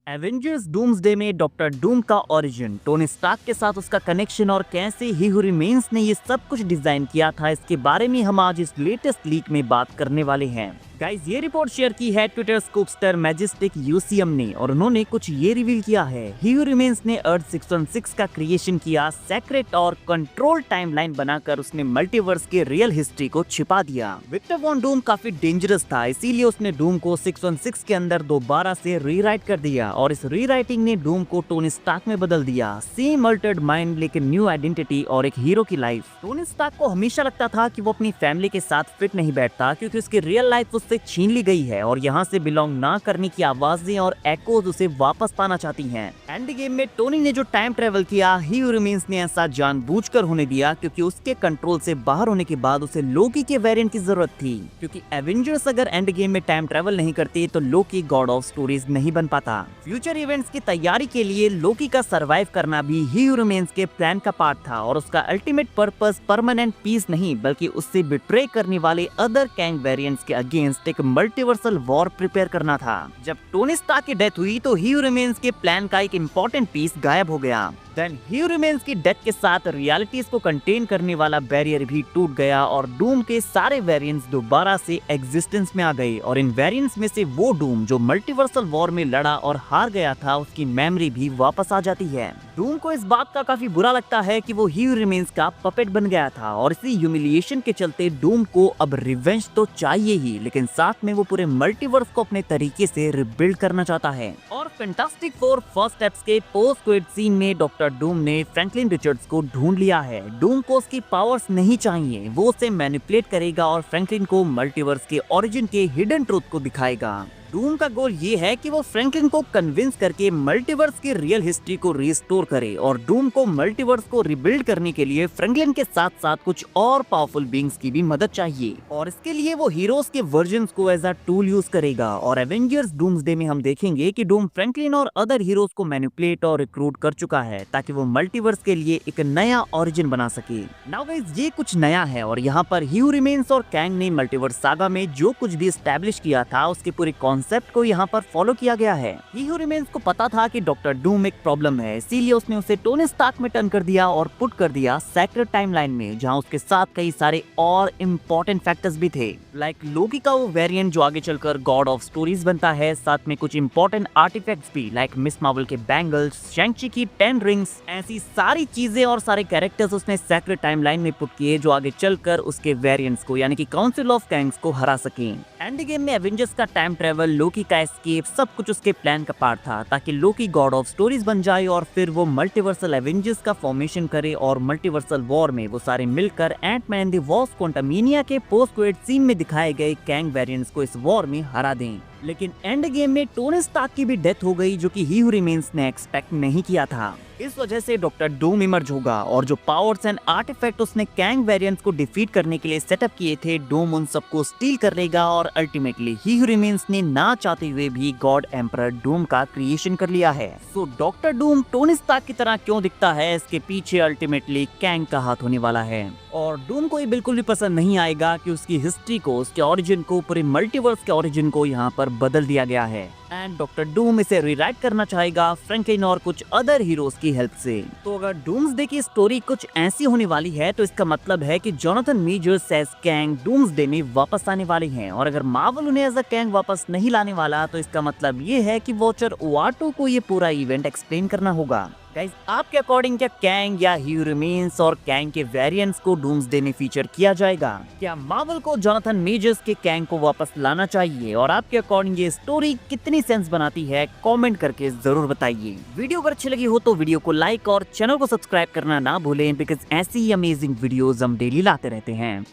Avengers doomsday में doctor Doom का origin, Tony Stark के साथ उसका कनेक्शन और कैसे ही हू रिमेन्स ने ये सब कुछ डिजाइन किया था, इसके बारे में हम आज इस लेटेस्ट लीक में बात करने वाले हैं। गाइस, ये रिपोर्ट शेयर की है ट्विटर स्कूपस्टर मैजेस्टिक यूसीएम ने और उन्होंने कुछ ये रिवील किया है। ही हू रिमेन्स ने अर्थ 616 का क्रिएशन किया, सेक्रेट और कंट्रोल टाइमलाइन बनाकर उसने मल्टीवर्स के रियल हिस्ट्री को छिपा दिया। विक्टर वॉन डूम काफी डेंजरस था, इसीलिए उसने डूम को 616 के अंदर दोबारा से रीराइट कर दिया और इस रीराइटिंग ने डूम को टोनी स्टार्क में बदल दिया। सेम अल्टर्ड माइंड लेकिन न्यू आइडेंटिटी और एक हीरो की लाइफ। टोनी स्टार्क को हमेशा लगता था कि वो अपनी फैमिली के साथ फिट नहीं बैठता क्योंकि उसकी रियल लाइफ उससे छीन ली गई है और यहाँ से बिलोंग ना करने की आवाजें और एकोज उसे वापस पाना चाहती हैं। एंड गेम में टोनी ने जो टाइम ट्रेवल किया, ही हू रिमेन्स ने ऐसा जानबूझकर होने दिया क्योंकि उसके कंट्रोल से बाहर होने के बाद उसे लोकी के वेरिएंट की जरूरत थी, क्योंकि एवेंजर्स अगर एंड गेम में टाइम ट्रेवल नहीं करते तो लोकी गॉड ऑफ स्टोरीज नहीं बन पाता। फ्यूचर इवेंट्स की तैयारी के लिए लोकी का सरवाइव करना भी ही हू रिमेन्स के प्लान का पार्ट था और उसका अल्टीमेट पर्पस परमानेंट पीस नहीं बल्कि उससे बिट्रे करने वाले अदर कैंग वेरिएंट्स के अगेंस्ट एक मल्टीवर्सल वॉर प्रिपेयर करना था। जब टोनी स्टार्क की डेथ हुई तो ही हू रिमेन्स के प्लान का एक इम्पोर्टेंट पीस गायब हो गया। देन ही हू रिमेन्स की डेथ के साथ रियलिटीज को कंटेन करने वाला बैरियर भी टूट गया और डूम के सारे वेरिएंट्स दोबारा से एग्जिस्टेंस में आ गए और इन वेरिएंट्स में से वो डूम जो मल्टीवर्सल वॉर में लड़ा और हार गया था, उसकी मेमोरी भी वापस आ जाती है। डूम को इस बात का काफी बुरा लगता है कि वो ही हू रिमेन्स का पपेट बन गया था और इसी ह्यूमिलिएशन के चलते डूम को अब रिवेंज तो चाहिए ही, लेकिन साथ में वो पूरे मल्टीवर्स को अपने तरीके से रिबिल्ड करना चाहता है। और फैंटास्टिक फोर फर्स्ट स्टेप्स के पोस्ट क्रेडिट सीन में डॉक्टर डूम ने फ्रैंकलिन रिचर्ड्स को ढूंढ लिया है। डूम को उसकी पावर्स नहीं चाहिए, वो उसे मैनिपुलेट करेगा और फ्रैंकलिन को मल्टीवर्स के ओरिजिन के हिडन ट्रूथ को दिखाएगा। डूम का गोल ये है कि वो फ्रैंकलिन को कन्विंस करके मल्टीवर्स की रियल हिस्ट्री को रिस्टोर करे और डूम को मल्टीवर्स को रिबिल्ड करने के लिए फ्रैंकलिन के साथ साथ कुछ और पावरफुल बीइंग्स की भी मदद चाहिए और इसके लिए वो हीरोज के वर्जन्स को एज अ टूल यूज करेगा। और एवेंजर्स डूम्सडे में हम देखेंगे कि डूम फ्रैंकलिन और अदर हीरोज को मैनिपुलेट और रिक्रूट कर चुका है ताकि वो मल्टीवर्स के लिए एक नया ओरिजिन बना सके। नाउ गाइस, ये कुछ नया है और यहाँ पर ही हू रिमेन्स और कैंग ने मल्टीवर्स सागा में जो कुछ भी एस्टैब्लिश किया था उसके पूरे कॉन्सेप्ट को यहाँ पर फॉलो किया गया है। ही हू रिमेन्स को पता था कि डॉक्टर डूम एक प्रॉब्लम है, इसीलिए उसने उसे टोनी स्टार्क में टर्न कर दिया और पुट कर दिया सेक्रेट टाइमलाइन में, जहाँ उसके साथ कई सारे और इम्पोर्टेंट फैक्टर्स भी थे, लाइक लोकी का वो वेरिएंट जो आगे चलकर गॉड ऑफ स्टोरीज बनता है, साथ में कुछ इम्पोर्टेंट आर्टिफैक्ट्स भी लाइक मिस मार्वल के बैंगल्स, शैंग-ची की 10 रिंग्स, ऐसी सारी चीजें और सारे कैरेक्टर्स उसने सेक्रेट टाइमलाइन में पुट किए जो आगे चलकर उसके वेरिएंट्स को यानी कि काउंसिल ऑफ कैंग्स को हरा सके। एंड गेम में एवेंजर्स का टाइम ट्रेवल, लोकी का एस्केप, सब कुछ उसके प्लान का पार्ट था ताकि लोकी गॉड ऑफ स्टोरीज बन जाए और फिर वो मल्टीवर्सल एवेंजर्स का फॉर्मेशन करे और मल्टीवर्सल वॉर में वो सारे मिलकर एंटमैन एंड द वॉस्प क्वांटमिनिया के पोस्ट क्रेडिट सीन में दिखाए गए कैंग वेरिएंट्स को इस वॉर में हरा दें। लेकिन एंड गेम में टोनी स्टार्क की भी डेथ हो गई जो कि ही हू रिमेन्स ने एक्सपेक्ट नहीं किया था। इस वजह से डॉक्टर डूम इमर्ज होगा और जो पावर्स एंड आर्टिफैक्ट उसने कैंग वेरिएंट्स को डिफीट करने के लिए सेटअप किए थे, डूम उन सबको स्टील कर लेगा और अल्टीमेटली ही हू रिमेन्स ने ना चाहते हुए भी गॉड एम्परर डूम का क्रिएशन कर लिया है। So doctor Doom Tony Stark की तरह क्यों दिखता है, इसके पीछे अल्टीमेटली कैंग का हाथ होने वाला है और डूम को ये बिल्कुल भी पसंद नहीं आएगा कि उसकी हिस्ट्री को, उसके ओरिजिन को, पूरे मल्टीवर्स के ओरिजिन को यहाँ पर बदल दिया गया है एंड डॉक्टर डूम इसे रीराइट करना चाहेगा फ्रैंकलिन और कुछ अदर हीरोज की हेल्प से। तो अगर डूम्सडे की स्टोरी कुछ ऐसी होने वाली है तो इसका मतलब है कि Jonathan Majors as Kang Doomsday में वापस आने वाले हैं और अगर मार्वल उन्हें एज अ कैंग वापस नहीं लाने वाला तो इसका मतलब ये है कि वॉचर ओवाटो को ये पूरा इवेंट एक्सप्लेन करना होगा। गाइस, आपके अकॉर्डिंग क्या कैंग या ही हू रिमेन्स और कैंग के वेरिएंट्स को डूम्सडे में फीचर किया जाएगा? क्या मार्वल को जोनाथन मेजर्स के कैंग को वापस लाना चाहिए? और आपके अकॉर्डिंग ये स्टोरी कितनी सेंस बनाती है, कमेंट करके जरूर बताइए। वीडियो अगर अच्छी लगी हो तो वीडियो को लाइक और चैनल को सब्सक्राइब करना ना भूलें बिकॉज ऐसी ही अमेजिंग वीडियोस हम डेली लाते रहते हैं।